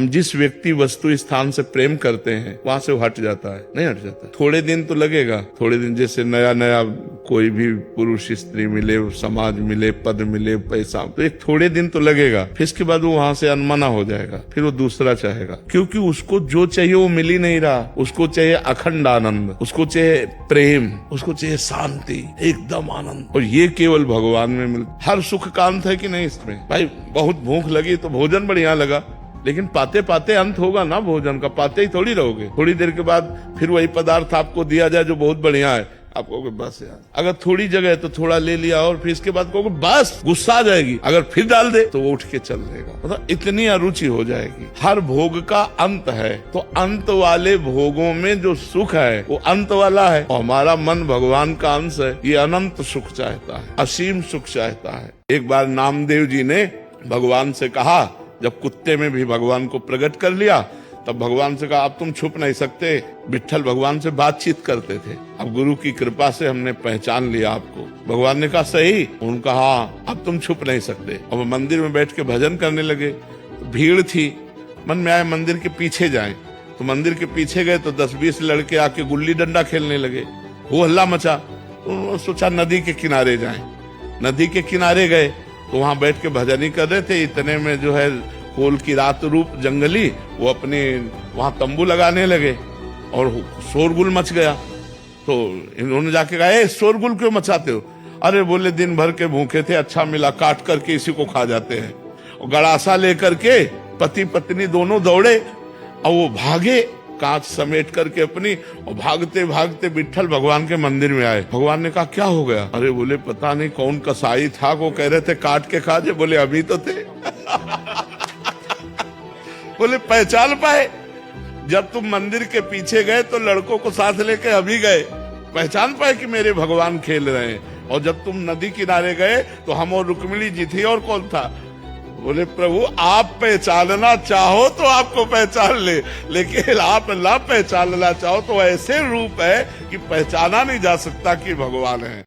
हम जिस व्यक्ति वस्तु स्थान से प्रेम करते हैं वहां से वो हट जाता है, नहीं हट जाता। थोड़े दिन तो लगेगा, थोड़े दिन जैसे नया नया कोई भी पुरुष स्त्री मिले, समाज मिले, पद मिले, पैसा, तो एक थोड़े दिन तो लगेगा, फिर इसके बाद वो वहां से अनमना हो जाएगा, फिर वो दूसरा चाहेगा, क्योंकि उसको जो चाहिए वो मिल ही नहीं रहा। उसको चाहिए अखंड आनंद, उसको चाहिए प्रेम, उसको चाहिए शांति, एकदम आनंद, और ये केवल भगवान में मिलता। हर सुख का अंत है कि नहीं इसमें? भाई बहुत भूख लगी तो भोजन बढ़िया लगा, लेकिन पाते पाते अंत होगा ना भोजन का, पाते ही थोड़ी रहोगे। थोड़ी देर के बाद फिर वही पदार्थ आपको दिया जाए जो बहुत बढ़िया है, आप कहोगे बस यार। अगर थोड़ी जगह है तो थोड़ा ले लिया, और फिर इसके बाद कहोगे बस, गुस्सा आ जाएगी। अगर फिर डाल दे तो वो उठ के चल देगा, मतलब इतनी अरुचि हो जाएगी। हर भोग का अंत है, तो अंत वाले भोगों में जो सुख है वो अंत वाला है, और हमारा मन भगवान का अंश है, ये अनंत सुख चाहता है, असीम सुख चाहता है। एक बार नामदेव जी ने भगवान से कहा, जब कुत्ते में भी भगवान को प्रकट कर लिया, तब भगवान से कहा अब तुम छुप नहीं सकते। विट्ठल भगवान से बातचीत करते थे, अब गुरु की कृपा से हमने पहचान लिया आपको। भगवान ने कहा सही, उनका हाँ, अब तुम छुप नहीं सकते। अब मंदिर में बैठ के भजन करने लगे, भीड़ थी, मन में आए मंदिर के पीछे जाएं, तो मंदिर के पीछे गए तो 10-20 लड़के आके गुल्ली डंडा खेलने लगे, वो हल्ला मचा, तो सोचा नदी के किनारे जाएं। नदी के किनारे गए तो वहां बैठ के भजन ही कर रहे थे, इतने में जो है कोल की रात रूप जंगली वो अपने वहां तंबू लगाने लगे और शोरगुल मच गया। तो इन्होंने जाके कहा ए शोरगुल क्यों मचाते हो? अरे बोले दिन भर के भूखे थे, अच्छा मिला, काट करके इसी को खा जाते हैं। और गड़ासा लेकर के पति पत्नी दोनों दौड़े और वो भागे कांच समेट करके अपनी, और भागते भागते विट्ठल भगवान के मंदिर में आए। भगवान ने कहा क्या हो गया? अरे बोले पता नहीं कौन कसाई था, वो कह रहे थे काट के खा जाए। बोले अभी तो थे। बोले पहचान पाए? जब तुम मंदिर के पीछे गए तो लड़कों को साथ लेके अभी गए, पहचान पाए कि मेरे भगवान खेल रहे हैं? और जब तुम नदी किनारे गए तो हम और रुक्मिणी जी थी, और कौन था? बोले प्रभु आप पहचानना चाहो तो आपको पहचान ले, लेकिन आप ना पहचानना चाहो तो ऐसे रूप है कि पहचाना नहीं जा सकता कि भगवान है।